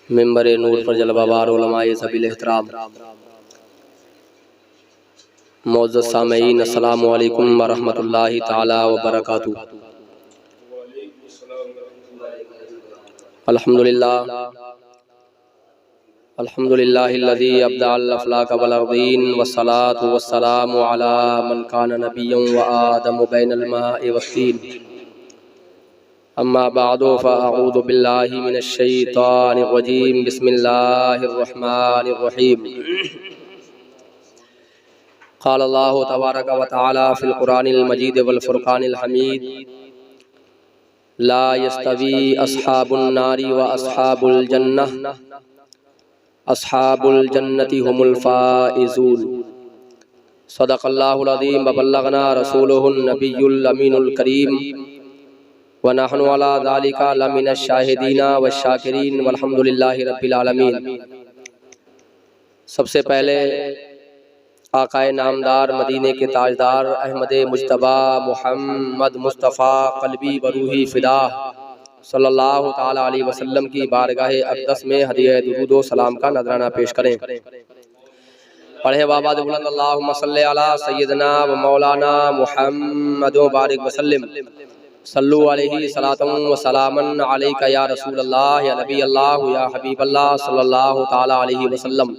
मिंबर नूर पर जलवाबार उलमाए सबिल एहतराम, मौजूद सामईन अस्सलामु अलैकुम व रहमतुल्लाहि ताला व बरकातुहू। अल्हम्दुलिल्लाह अल्हम्दुलिल्लाहिल्लज़ी अब्दअल अफ़लाक वल अर्दीन वस्सलातु वस्सलामु अला मन कान नबिय्यन व आदम बैनल माइ वत्तीन। अम्मा बअदु फ़अऊज़ु बिल्लाहि मिनश शैतानिर रजीम। बिस्मिल्लाहिर रहमानिर रहीम। क़ाल अल्लाहु तबारक व तआला फ़िल क़ुरानिल मजीद वल फ़ुरक़ानिल हमीद। ला यस्तवी अस्हाबुन नारी व अस्हाबुल जन्नह, अस्हाबुल जन्नति हुमुल फ़ाइज़ून। सदक़ल्लाहुल अज़ीम व बल्लगना रसूलुहुन नबियुल अमीनुल करीम व नहनु अला ज़ालिका लमिनश शाहिदीना व शाकिरीन वल्हम्दुलिल्लाहि रब्बिल आलमीन। सबसे पहले आकाए नामदार मदीने के ताजदार अहमद मुज्तबा मुहम्मद मुस्तफ़ा क़ल्बी व रूही फ़िदा सल्लल्लाहु ताला अलैहि वसल्लम की बारगाह अक़दस में हदिया दुरूद व सलाम का नजराना पेश करें। पढ़े बाबा बुलंद अल्लाहुम्मा सल्ली अला सय्यदना व मौलाना मुहम्मद व बारिक वसल्लम। सल्लु अलैहि सलातन व सलामन अलैका या रसूल अल्लाह या नबी अल्लाह या हबीब अल्लाह सल्लल्लाहु ताला अलैहि वसल्लम।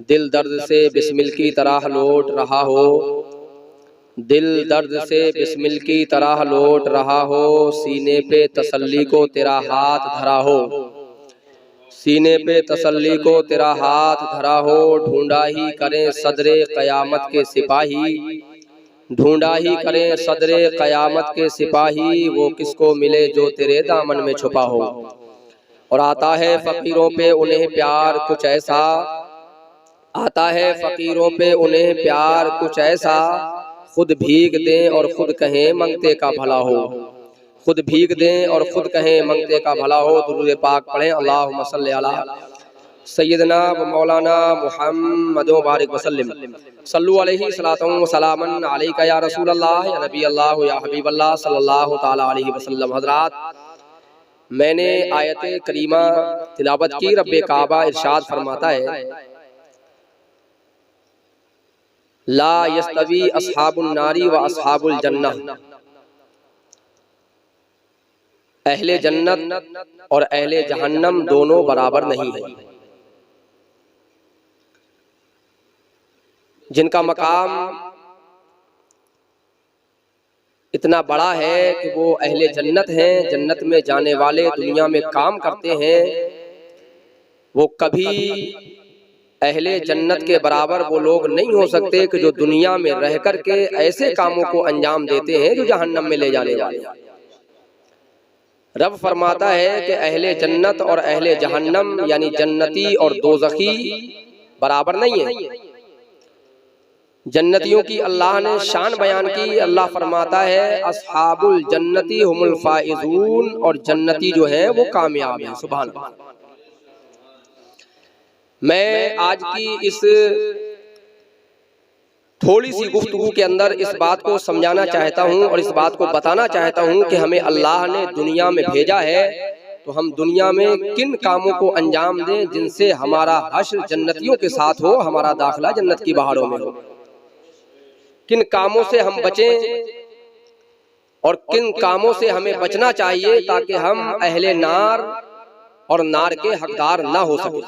दिल दर्द से बिस्मिल की तरह लौट रहा हो, दिल दर्द से बिस्मिल की तरह लौट रहा हो, सीने पे तसल्ली को तेरा हाथ धरा हो, सीने पे तसल्ली को तेरा हाथ धरा हो। ढूंढा ही करें सदरे क़यामत के सिपाही, ढूंढा ही करें सदरे क़यामत के सिपाही, वो किसको मिले जो तेरे दामन में छुपा हो। और आता है फ़कीरों पे उन्हें प्यार कुछ ऐसा, आता है फ़कीरों पे उन्हें प्यार कुछ ऐसा, खुद भीग दें और खुद कहें मंगते का भला हो, खुद भीग दें और खुद कहें मंगते का भला हो। दुरूद पाक पढ़ें। अल्लाहुम्मा सल्ली अला सय्यदना व मौलाना मुहम्मद व बारिक वसल्लम। सल्लु अलैहि सलातन व सलामन अलैका या रसूल अल्लाह या नबी अल्लाह या हबीब अल्लाह सल्लल्लाहु ताला अलैहि वसल्लम। हज़रात, मैंने आयत करीमा तिलावत की। रब्बे काबा इरशाद फरमाता है, ला यस्तवी अस्हाबुन नारी व अस्हाबुल जन्नह, अहले जन्नत और अहले जहन्नम दोनों बराबर नहीं है। जिनका मकाम इतना बड़ा है कि वो अहले जन्नत हैं, जन्नत में जाने वाले दुनिया में काम करते हैं, वो कभी अहले जन्नत के बराबर वो लोग नहीं हो सकते कि जो दुनिया में रह कर के ऐसे कामों को अंजाम देते हैं जो जहन्नम में ले जाने वाले। रब फरमाता है कि अहले जन्नत और अहले जहन्नम यानी जन्नती और दोज़खी बराबर नहीं है। जन्नतियों की अल्लाह ने शान बयान की। अल्लाह फरमाता है अस्हाबुल जन्नती हुमुल फाइज़ून, और जन्नती जो है वो कामयाब है। सुभान अल्लाह। मैं आज की इस थोड़ी सी गुफ्तगू के अंदर इस बात को समझाना चाहता हूँ और इस बात को बताना चाहता हूँ कि हमें अल्लाह ने दुनिया में भेजा है तो हम दुनिया में किन कामों को अंजाम दें जिनसे हमारा हश्र जन्नतियों के साथ हो, हमारा दाखिला जन्नत की बहारों में हो। किन कामों से हम बचें और किन कामों से हमें बचना चाहिए ताकि हम अहले नार और नार के हकदार ना हो सके।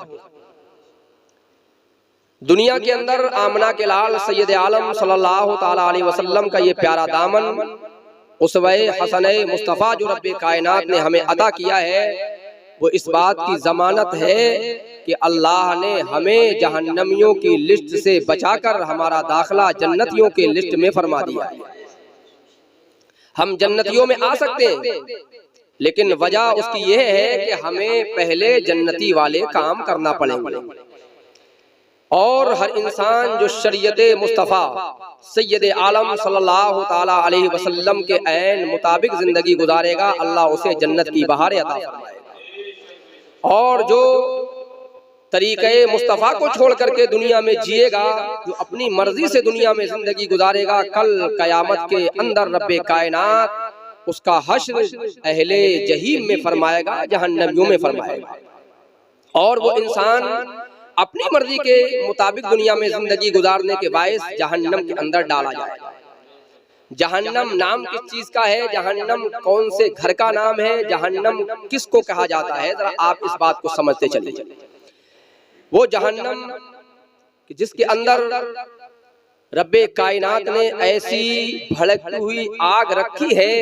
दुनिया के अंदर आमना के लाल सैयद आलम सल्लल्लाहु ताला अलैहि वसल्लम का ये प्यारा दामन उसवे हसने मुस्तफ़ा जो रब्बे कायनात ने हमें अता किया है, वो इस बात की जमानत है कि अल्लाह ने हमें जहन्नमियों की लिस्ट से बचाकर हमारा दाखिला जन्नतियों के लिस्ट में फरमा दिया है। हम जन्नतियों में आ सकते हैं, लेकिन वजह उसकी यह है कि हमें पहले जन्नती वाले काम करना पड़ेंगे। और हर इंसान जो शरीयत मुस्तफ़ा सैयद आलम सल्लल्लाहु ताला अलैहि वसल्लम के ऐन मुताबिक जिंदगी गुजारेगा, अल्लाह उसे जन्नत की बहारें अता फरमाएगा। और जो तरीक़े मुस्तफ़ा को छोड़ करके दुनिया में जिएगा, जो अपनी मर्जी से दुनिया में जिंदगी गुजारेगा, कल क़यामत के अंदर रब्बे कायनात उसका हश्र अहले जहीम में फरमाएगा, जहन्नमियों में फरमाएगा। और वो इंसान अपनी मर्जी के मुताबिक दुनिया में जिंदगी गुजारने के बायस जहन्नम के अंदर डाला जाएगा। जहन्नम नाम किस चीज का है, जहन्नम कौन से घर का नाम है, जहन्नम किसको कहा जाता है, जरा आप इस बात को समझते चलिए। वो जहन्नम जिसके अंदर रब्बे कायनात ने ऐसी भड़कती हुई आग रखी है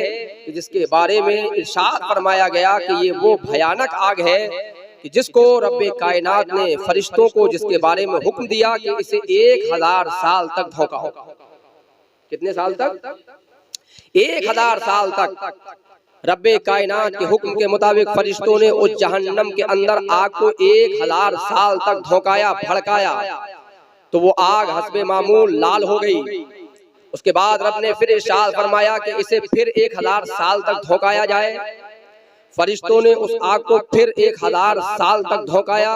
कि जिसके बारे में इरशाद फरमाया गया कि ये वो भयानक आग है कि जिसको रब्बे कायनात ने फरिश्तों को जिसके बारे में हुक्म दिया कि इसे 1000 साल तक धोखा होगा। कितने साल तक? 1000 साल तक रब्बे कायनात के हुक्म के मुताबिक फरिश्तों ने उस जहन्नम के अंदर आग को 1000 साल तक धोकाया, भड़काया, तो वो आग हस्बे मामूल लाल हो गई। उसके बाद रब ने फिर इरशाद फरमाया कि इसे फिर 1000 साल तक धोकाया जाए। फरिश्तों ने उस आग को फिर 1000 साल तक धोकाया,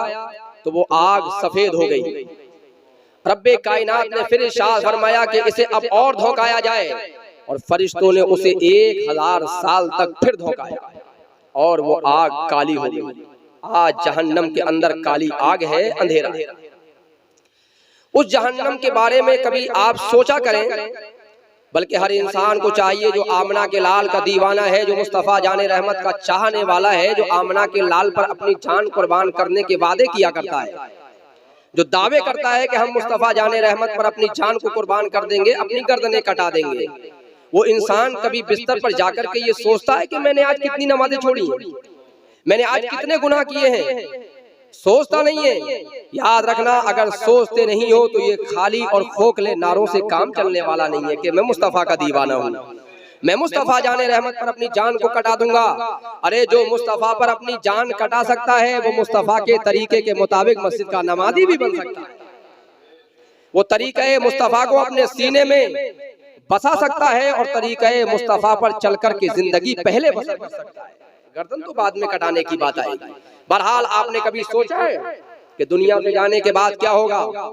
तो वो आग सफेद हो गई। रब्बे कायनात ने फिर इरशाद फरमाया कि इसे अब और धोकाया जाए, और फरिश्तों ने उसे 1000 साल तक फिर धोकाया, और वो आग काली हो गई। आज जहन्नम के अंदर काली आग है, अंधेरा। उस जहन्नम के बारे में कभी आप सोचा करें? बल्कि हर इंसान को चाहिए जो आमना के लाल का दीवाना है, जो मुस्तफ़ा जाने रहमत का चाहने वाला है, जो आमना के लाल पर अपनी जान कुर्बान करने के वादे किया करता है, जो दावे करता है कि हम मुस्तफ़ा जाने रहमत पर अपनी जान को कुर्बान कर देंगे, अपनी गर्दनें कटा देंगे, वो इंसान कभी बिस्तर पर जाकर के ये सोचता है कि मैंने आज कितनी नमाजें छोड़ी, मैंने आज कितने गुनाह किए हैं? सोचता नहीं है। याद रखना, अगर सोचते नहीं हो तो ये खाली और खोखले नारों से काम चलने वाला नहीं है कि मैं मुस्तफ़ा का दीवाना हूँ, मैं मुस्तफ़ा जाने रहमत पर अपनी जान को कटा दूंगा। अरे जो मुस्तफ़ा पर अपनी जान कटा सकता है वो मुस्तफ़ा के तरीके के मुताबिक मस्जिद का नमाजी भी बन सकता है। वो तरीक़े मुस्तफ़ा को अपने सीने में बसा सकता है और तरीक़े मुस्तफ़ा पर चल कर के जिंदगी पहले बसर कर सकता है। गर्दन तो बाद में कटाने की बात आएगी। बहरहाल आपने कभी सोचा है कि दुनिया में जाने के बाद क्या होगा?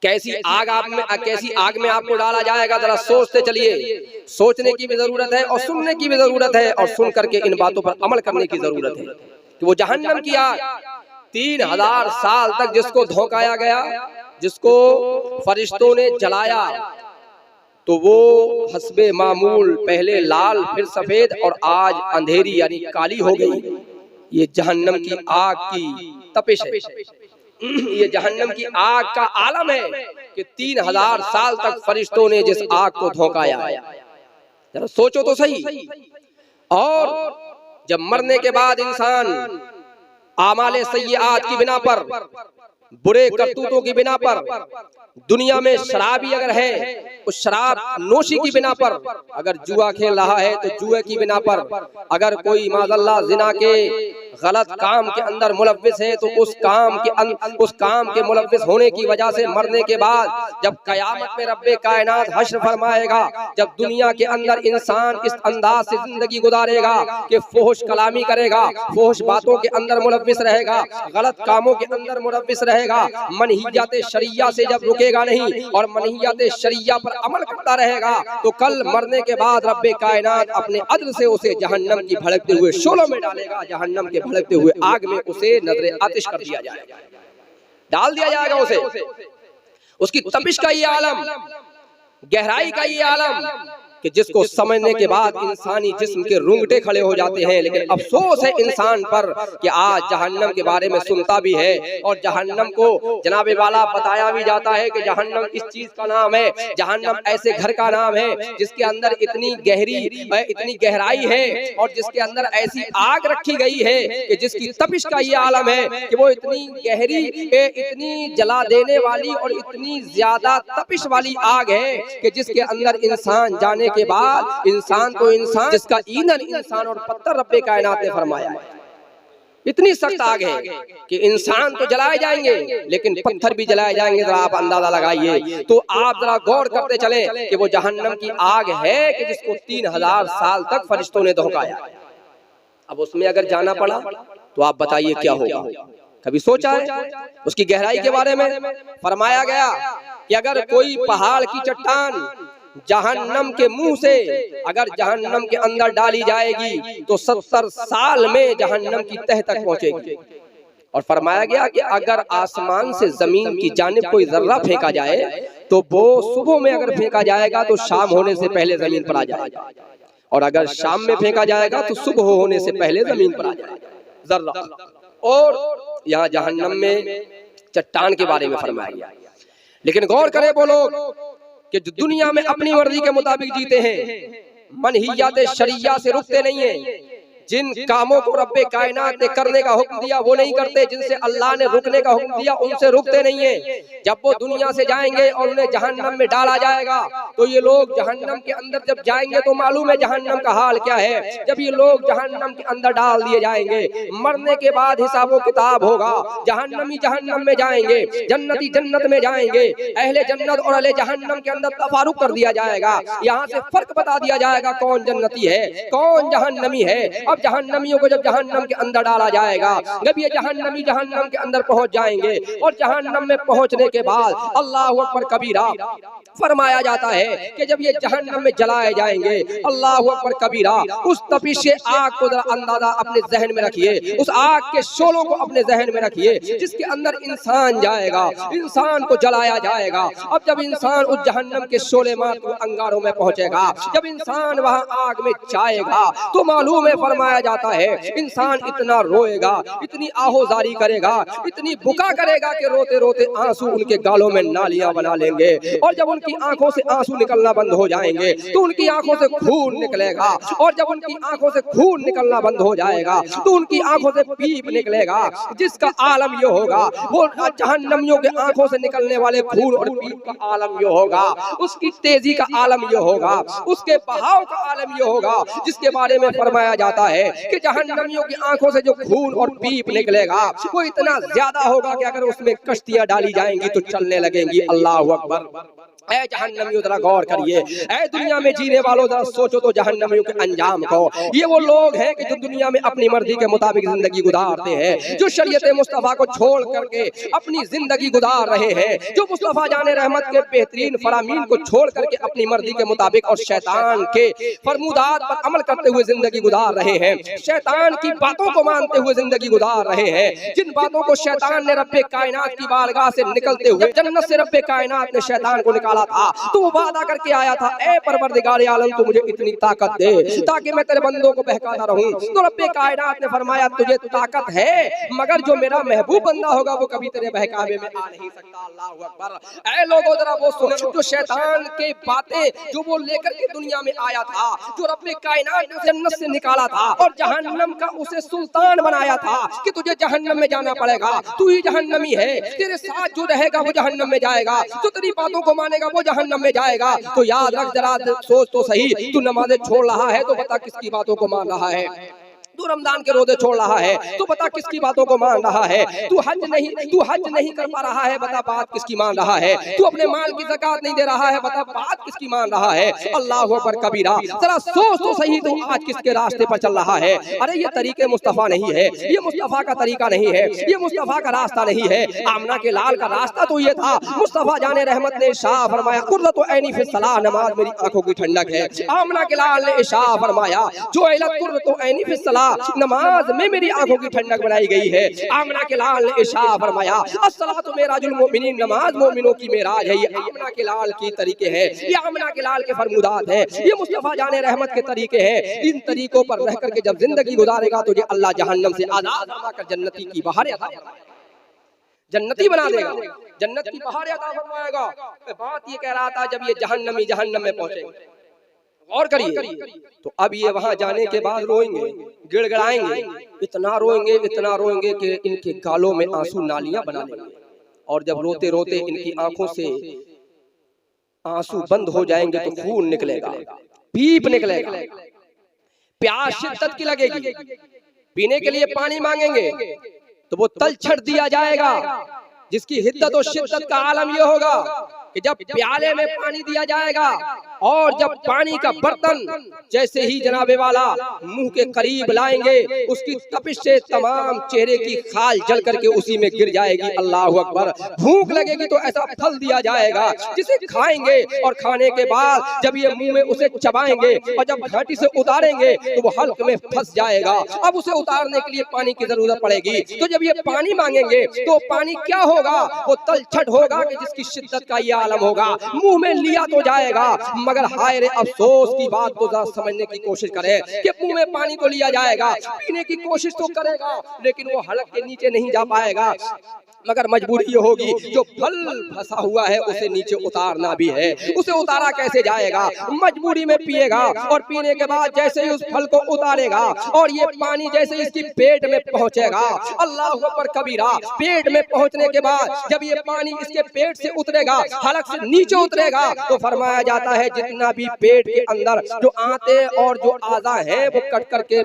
कैसी आग में आपको डाला जाएगा? जरा सोचते चलिए। सोचने की भी जरूरत है और सुनने की भी जरूरत है, और सुन करके इन बातों पर अमल करने की जरूरत है कि वो जहन्नम की आग 3000 साल तक जिसको धोकाया गया, जिसको फरिश्तों ने जलाया, तो वो हस्बे मामूल पहले लाल फिर सफेद और आज अंधेरी यानी काली हो गई। ये जहन्नम की आग की तपिश है, ये जहन्नम की आग का आलम है कि 3000 साल तक फरिश्तों ने जिस आग को धोकाया। जरा सोचो तो सही। और जब मरने के बाद इंसान आमाले सय्यात की बिना पर, बुरे करतूतों की बिना पर, दुनिया में शराबी अगर है उस शराब नोशी की बिना पर, अगर जुआ खेल रहा है तो जुए की बिना पर, अगर कोई माज़अल्लाह ज़िना के गलत काम के अंदर मुलव्विस है तो उस काम के मुलव्विस होने की वजह से मरने के बाद जब कयामत में रब्बे कायनात हश्र फरमाएगा, जब दुनिया के अंदर इंसान इस अंदाज से जिंदगी गुजारेगा कि फोहश कलामी करेगा, फोहश बातों के अंदर मुलव्विस रहेगा, गलत कामों के अंदर मुलव्विस रहेगा, मनहियाते शरिया से जब रुकेगा नहीं और मनहियाते शरिया पर अमल करता रहेगा, तो कल मरने के बाद रब्बे कायनात अपने अदल से उसे जहन्नम की भड़कते हुए शोलों में डालेगा, जहन्नम के भड़कते हुए आग में उसे नजरे आतिश कर दिया जाएगा, डाल दिया जाएगा उसे। उसकी तपिश का ये आलम, गहराई का ये आलम कि जिसको समझने के बाद इंसानी जिस्म के रूंगटे खड़े हो जाते हैं। लेकिन अफसोस है इंसान पर कि आज जहन्नम के बारे में सुनता भी है और जहन्नम को जनाबे वाला बताया भी जाता है कि जहन्नम इस चीज का नाम है, जहन्नम ऐसे घर का नाम है जिसके अंदर इतनी गहराई है और जिसके अंदर ऐसी आग रखी गई है कि जिसकी तपिश का ये आलम है कि वो इतनी गहरी, इतनी जला देने वाली और इतनी ज्यादा तपिश वाली आग है कि जिसके अंदर इंसान जाने के बाद इंसान तो इंसान, जिसका ईंधन इंसान और पत्थर रब्बे कायनात ने फरमाया है। इतनी सख्त आग है कि इंसान तो जलाए जाएंगे लेकिन पत्थर भी जलाए जाएंगे। जरा आप अंदाजा लगाइए, तो आप जरा गौर करते चले कि वो जहन्नम की आग है कि जिसको 3000 साल तक फरिश्तों ने धोकाया। अब उसमें अगर जाना पड़ा तो आप बताइए क्या होगा? कभी सोचा है उसकी गहराई के बारे में? फरमाया गया कि अगर कोई पहाड़ की चट्टान जहन्नम के मुंह से अगर जहन्नम के अंदर डाली जाएगी तो 70 साल में जहन्नम की तह तक पहुंचेगी। और फरमाया गया कि अगर आसमान से जमीन की जानिब कोई जर्रा फेंका जाए तो वो सुबह में अगर फेंका जाएगा तो शाम होने से पहले जमीन पर आ जाएगा, और अगर शाम में फेंका जाएगा तो सुबह होने से पहले जमीन पर आ जाएगा जर्रा। और यहाँ जहन्नम में चट्टान के बारे में फरमाया गया। लेकिन गौर करें वो लोग कि जो दुनिया में अपनी मर्जी के मुताबिक जीते हैं, मनहियात शरिया से रुकते नहीं है, जिन कामों को रब्बे कायनात ने करने का हुक्म दिया वो नहीं करते, जिनसे अल्लाह ने रुकने का हुक्म दिया उनसे रुकते नहीं है। जब वो दुनिया से जाएंगे और उन्हें जहन्नम में डाला जाएगा तो ये लोग जहन्नम के अंदर जब जाएंगे तो मालूम है जहन्नम का हाल क्या है। जब ये लोग जहन्नम के अंदर डाल दिए जाएंगे, मरने के बाद हिसाब किताब होगा। जहन्नमी जहन्नम में जाएंगे, जन्नती जन्नत में जाएंगे, अहले जन्नत और अहले जहन्नम के अंदर तफारुक कर दिया जाएगा। यहाँ से फर्क बता दिया जाएगा कौन जन्नती है कौन जहन्नमी है। अब जहन्नमियों को जब जहन्नम के अंदर डाला जाएगा, जब ये जहन्नमी जहन्नम के अंदर पहुंच जाएंगे और जहन्नम में पहुंचने के बाद अल्लाह अकबर कबीरा फरमाया जाता है कि जब ये जहन्नम में जलाए जाएंगे, अल्लाह अकबर कबीरा, उस तपिश आग को जरा अंदाजा अपने जहन में रखिए, उस आग के शोलों को अपने जहन में रखिए जिसके अंदर इंसान जाएगा, इंसान को जलाया जाएगा। अब जब इंसान उस जहन्नम के शोले मार अंगारों में पहुंचेगा, जब इंसान वहां आग में जाएगा तो मालूम है फरमाया जाता है इंसान इतना रोएगा, इतनी आहोजारी करेगा, इतनी बुका करेगा कि रोते रोते आंसू उनके गालों में नालियां बना लेंगे। और जब उनकी आंखों से आंसू निकलना बंद हो जाएंगे तो उनकी आंखों से खून निकलेगा, और जब उनकी आंखों से खून निकलना बंद हो जाएगा तो उनकी आंखों से पीप निकलेगा, जिसका आलम ये होगा वो जहन्नमियों के आंखों से निकलने वाले खून और पीप का आलम ये होगा, उसकी तेजी का आलम ये होगा, उसके बहाव का आलम ये होगा, जिसके बारे में फरमाया जाता है कि जहन्नमियों की आंखों से जो खून और पीप निकलेगा वो इतना ज्यादा होगा कि अगर उसमें कश्तियां डाली जाएंगी तो चलने लगेंगी। अल्लाह अकबर। ऐ जहन्नमियों जरा गौर करिए, ऐ दुनिया में जीने वालों जरा सोचो तो जहन्नमियों के अंजाम को। ये वो लोग हैं कि जो दुनिया में अपनी मर्जी के मुताबिक जिंदगी गुजारते हैं, जो शरीयत मुस्तफा को छोड़ करके अपनी जिंदगी गुजार रहे हैं, जो मुस्तफा जाने रहमत के बेहतरीन फरामीन को छोड़ करके अपनी मर्जी के मुताबिक और शैतान के फरमुदात पर अमल करते हुए जिंदगी गुजार रहे हैं, शैतान की बातों को मानते हुए जिंदगी गुजार रहे हैं, जिन बातों को शैतान ने रब्बे कायनात की बारगाह से निकलते हुए जन्नत से रब्बे कायनात ने शैतान को निकाला था, तो वो वादा करके आया था, ऐ परवरदिगार आलम तू मुझे इतनी ताकत दे ताकि मैं तेरे बंदों को बहकाता रहूं। तो रब्बे कायनात ने फरमाया तुझे ताकत है, मगर जो मेरा महबूब बंदा होगा वो कभी तेरे बहकावे में आ नहीं सकता। अल्लाह अकबर। ऐ लोगों जरा वो सुनो, जो शैतान के बातें जो वो लेकर के दुनिया में आया था, जो रब्बे कायनात ने जन्नत से निकाला था और जहन्नम का उसे सुल्तान बनाया था कि तुझे जहन्नम में जाना पड़ेगा, तू ही जहन्नमी है, तेरे साथ जो रहेगा वो जहन्नम में जाएगा, जो तेरी बातों को मानेगा वो जहन्नम में जाएगा। तो याद रख जरा, सोच तो सही, तू नमाजें छोड़ रहा है तो बता किसकी बातों को मान रहा है, तू रमजान के रोजे छोड़ रहा है तो बता किसकी बातों को मान रहा है, तू हज नहीं कर पा रहा है, बता बात किसकी मान रहा है, तू अपने माल की ज़कात नहीं दे रहा है, बता बात किसकी मान रहा है। अल्लाह अकबर कबीरा। जरा सोच तो सही, तू आज किसके रास्ते पर चल रहा है। अरे ये तरीके मुस्तफा नहीं है, ये मुस्तफा का तरीका नहीं है, ये मुस्तफा का रास्ता नहीं है। आमना के लाल का रास्ता तो ये था, मुस्तफा जाने रहमत ने इरशाद फरमाया कुर्रतु ऐनी फी सलाह, नमाज मेरी आंखों की ठंडक है। आमना के लाल ने इरशाद फरमाया जो कुर्रतु ऐनी फी सलाह, नमाज में मेरी आंखों की ठंडक बनाई गई है। आमना के लाल ने इरशाद फरमाया अस्सलातु मेराजुल मोमिनीन, नमाज मोमिनों की मेराज है। ये आमना के लाल की तरीके हैं, ये आमना के लाल के फरमुदात हैं, ये मुस्तफा जाने रहमत के तरीके हैं। इन तरीकों पर रह करके जब जिंदगी गुजारेगा तो ये अल्लाह जहन्नम से आजाद फरमाकर जन्नती की बहारें अता फरमाएगा, जन्नती बना देगा, जन्नत की बहारें अता फरमाएगा। बात ये कह रहा था जब ये जहन्नमी जहन्नम में पहुंचेंगे, और करिए तो अब ये वहां जाने के बाद रोएंगे, गिड़गिड़ाएंगे, इतना रोएंगे कि इनके गालों में आंसू नालियां बना लेंगे। और जब रोते रोते इनकी आंखों से आंसू बंद हो जाएंगे तो खून निकलेगा, पीप निकलेगा, प्यास शिद्दत की लगेगी, पीने के लिए पानी मांगेंगे तो वो तल छट दिया जाएगा, जिसकी हिद्दत और शिद्दत का आलम ये होगा कि जब प्याले में पानी दिया जाएगा और जब पानी का बर्तन जैसे ही जनाबे वाला मुंह के करीब लाएंगे, उसकी तपिश से तमाम चेहरे की खाल जल करके उसी में गिर जाएगी। अल्लाह अकबर। भूख लगेगी तो ऐसा फल दिया जाएगा जिसे खाएंगे, और खाने के बाद जब ये मुंह में उसे चबाएंगे और जब घाटी से उतारेंगे तो वो हल्क में फंस जाएगा। अब उसे उतारने के लिए पानी की जरूरत पड़ेगी। तो जब ये पानी मांगेंगे तो पानी क्या होगा? वो तलछट होगा कि जिसकी शिद्दत का ये आलम होगा। मुंह में लिया तो जाएगा, मगर हाय रे अफसोस की बात को जरा समझने की कोशिश करें कि मुंह में पानी तो लिया जाएगा, पीने की कोशिश तो करेगा, लेकिन वो हलक के नीचे नहीं जा पाएगा। मगर मजबूरी ये होगी, जो फल फंसा हुआ है उसे नीचे उतारना भी है। उसे उतारा कैसे जाएगा? मजबूरी में पिएगा, और पीने के बाद जैसे ही उस फल को उतारेगा और ये पानी जैसे इसकी पेट में पहुंचेगा, अल्लाह अकबर कबीरा, पेट में पहुंचने के बाद जब ये पानी इसके पेट से उतरेगा, हलक से नीचे उतरेगा, तो फरमाया जाता है जितना भी पेट के अंदर जो आते और जो आज़ा है वो कट करके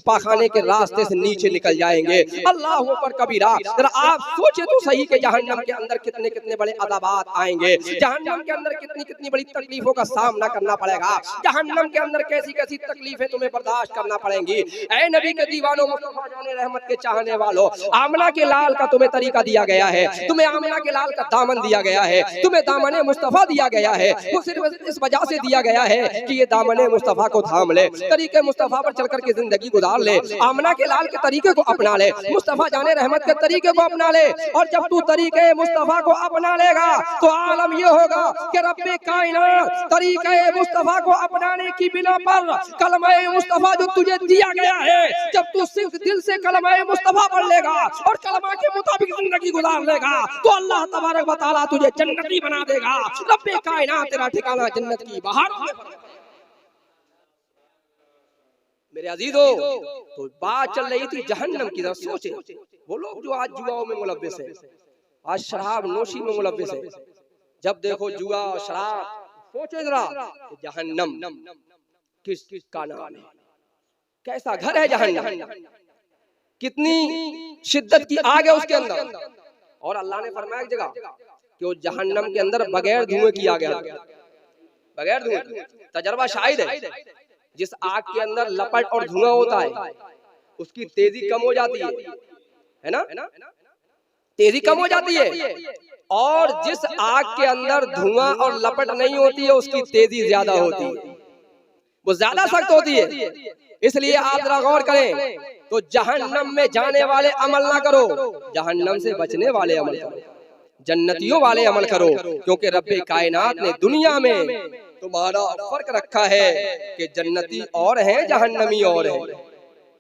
पाखाने के रास्ते से नीचे निकल जाएंगे। अल्लाह अकबर कबीरा। जरा आप सोचे तो सही कि जहन्नम के अंदर कितने कितने बड़े अज़ाबात आएंगे, जहन्नम के अंदर कितनी कितनी बड़ी तकलीफों का सामना करना पड़ेगा, जहन्नम के अंदर कैसी कैसी तकलीफें तुम्हें बर्दाश्त करना पड़ेंगी। ऐ नबी के दीवानों, मुस्तफा जाने रहमत के चाहने वालों, आमना के लाल का तुम्हें तरीका दिया गया है, तुम्हें आमना के लाल का दामन दिया गया है, तुम्हें दामने मुस्तफा दिया गया है। वो सिर्फ इस वजह से दिया गया है कि ये दामने मुस्तफा को थाम ले, तरीके मुस्तफा पर चलकर के जिंदगी गुजार ले, आमना के लाल के तरीके को अपना ले, मुस्तफा जाने रहमत के तरीके को अपना ले। और जब तू तरीके मुस्तफा को अपना लेगा तो आलम ये होगा कि रब्बे कायनात तरीके मुस्तफा को अपनाने की बिना पर कलमा मुस्तफा जो तुझे दिया गया है, जब तू सिर्फ दिल से कलमा मुस्तफा पढ़ लेगा और कलमा के मुताबिक जिंदगी गुजार लेगा तो अल्लाह तबारक व तआला तुझे जन्नती बना देगा। रब्बे कायनात तेरा ठिकाना जन्नत की बाहर। मेरे अजीजों, तो बात चल रही थी जहन्नम की। तरफ सोचे वो लोग जो आज जुआओं में मुलव्विस है, आज शराब नोशी में मुलव्विस है, जब देखो जुआ और शराब, सोचे जरा जहन्नम किस किस का नाम है, कैसा घर है जहन्नम, कितनी शिद्दत की आग है उसके अंदर। और अल्लाह ने फरमाया एक जगह कि वो जहन्नम के अंदर बगैर धुएं की आग है, बगैर धुएं। तजर्बा शाहिद है, जिस आग के अंदर लपट और धुआं होता है उसकी तेजी कम हो जाती है ना, तेजी कम हो जाती है। और जिस आग के अंदर धुआं और लपट नहीं होती है उसकी तेजी ज्यादा होती है, वो ज्यादा सख्त होती है। इसलिए आप जरा गौर करें, तो जहन्नम में जाने वाले अमल ना करो, जहन्नम से बचने वाले अमल करो, जन्नतियों वाले अमल करो। क्योंकि रब्बे कायनात ने दुनिया में तुम्हारा फर्क रखा है कि जन्नती और है, जहन्नमी और है।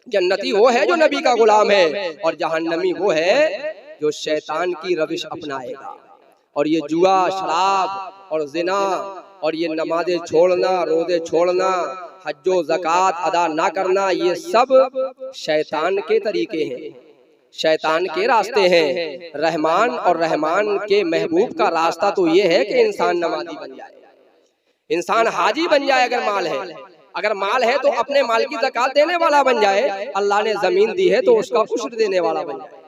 जन्नती वो है जो नबी का गुलाम है, और जहन्नमी वो है जो शैतान की रविश अपनाएगा। और ये जुआ, शराब और जिना और ये नमाजें छोड़ना, रोजे छोड़ना, हज्जो ज़कात अदा ना करना, ये सब शैतान के तरीके हैं, शैतान के रास्ते हैं। रहमान और रहमान के महबूब का रास्ता तो ये है कि इंसान नमाजी बन जाए, इंसान हाजी बन जाए। अगर माल है, अगर माल है तो अपने माल की ज़कात देने वाला बन जाए। अल्लाह ने जमीन दी है तो उसका उश्र देने वाला बन जाए।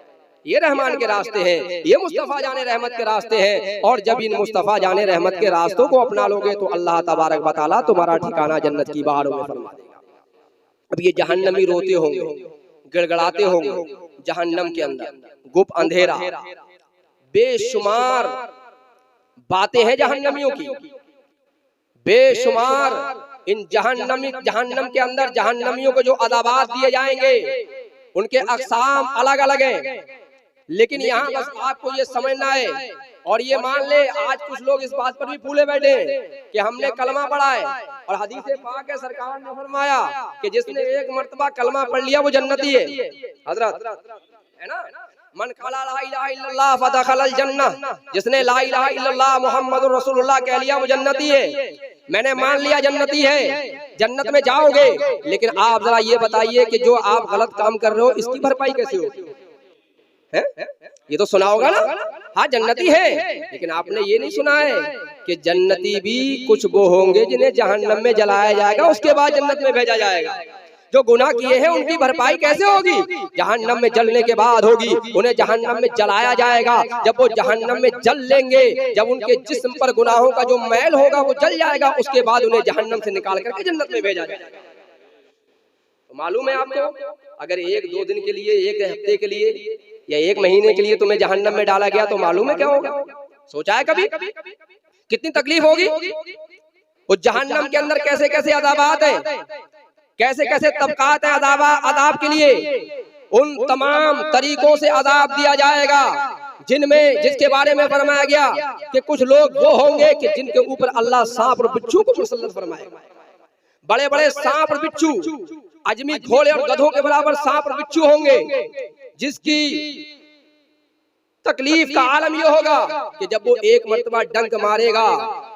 ये रहमान के रास्ते हैं, ये मुस्तफा जाने रहमत के रास्ते हैं। और जब इन मुस्तफा जाने रहमत के रास्तों को अपना लोगे तो अल्लाह तबारक व तआला तुम्हारा ठिकाना जन्नत की बहारों में फरमा देगा। अब ये जहन्नमी रोते होंगे, गिड़गड़ाते होंगे जहन्नम के अंदर, गुप अंधेरा, बेशुमार बातें हैं जहन्नमियों की, बेशुमार। इन जहन्नम के अंदर जहन्नमियों को जो अज़ाबात दिए जाएंगे उनके अक़साम अलग अलग हैं। लेकिन यहाँ बस आपको ये समझना है, और ये मान ले आज कुछ लोग इस बात पर भी फूले बैठे हैं कि हमने कलमा पढ़ा है, और हदीस पाक है, सरकार ने फरमाया कि जिसने एक मर्तबा कलमा पढ़ लिया वो जन्नती है। हजरत है ना, मन क़ाला ला इलाहा इल्लल्लाह फदखलल जन्नह, जिसने ला इलाहा इल्लल्लाह मुहम्मदुर रसूलुल्लाह कह लिया वो जन्नती है। मैंने मान लिया जन्नती है, जन्नत में जाओगे। लेकिन आप जरा ये बताइए कि जो आप गलत काम कर रहे हो इसकी भरपाई कैसे होगी? ये तो सुना होगा ना, हाँ जन्नती है, लेकिन आपने ये नहीं सुना है कि जन्नती भी कुछ वो होंगे जिन्हें जहन्नम में जलाया जाएगा, उसके बाद जन्नत में भेजा जाएगा। जो गुनाह किए हैं उनकी भरपाई कैसे होगी? जहन्नम में जलने के बाद होगी। उन्हें जहन्नम में जलाया जाएगा। जब वो जहन्नम में जल लेंगे, जब उनके जिस्म पर गुनाहों का जो मैल होगा वो जल जाएगा, उसके बाद उन्हें जहन्नम से निकाल करके जन्नत में भेजा जाएगा। तो मालूम है आपको, अगर एक दो दिन के लिए, एक हफ्ते के लिए या एक महीने के लिए तुम्हें जहन्नम में डाला गया तो मालूम है क्या होगा? सोचा है कभी? कितनी तकलीफ होगी? उस जहन्नम के अंदर कैसे कैसे अज़ाबात हैं, कैसे कैसे तबकात हैं अज़ाब के लिए। उन तमाम तरीकों से अज़ाब दिया जाएगा जिनमें, जिसके बारे में फरमाया गया कि कुछ लोग वो होंगे कि जिनके ऊपर अल्लाह सांप और बिच्छू को मुसल्लत फरमाएगा। बड़े बड़े सांप और बिच्छू, अजमी घोड़े और गधों के बराबर सांप और बिच्छू होंगे, जिसकी तकलीफ का आलम यह होगा कि जब वो एक मर्तबा डंक मारेगा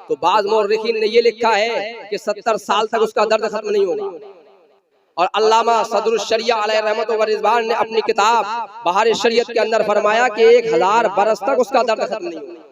तो बाज़ मौर्रिखीन ने ये लिखा है कि 70 साल तक उसका दर्द खत्म नहीं होगा। और अल्लामा सदरुल शरिया अलैहि रहमत व रिज़वान ने अपनी किताब बहार शरीयत के अंदर फरमाया कि 1000 बरस तक उसका दर्द खत्म नहीं होगा।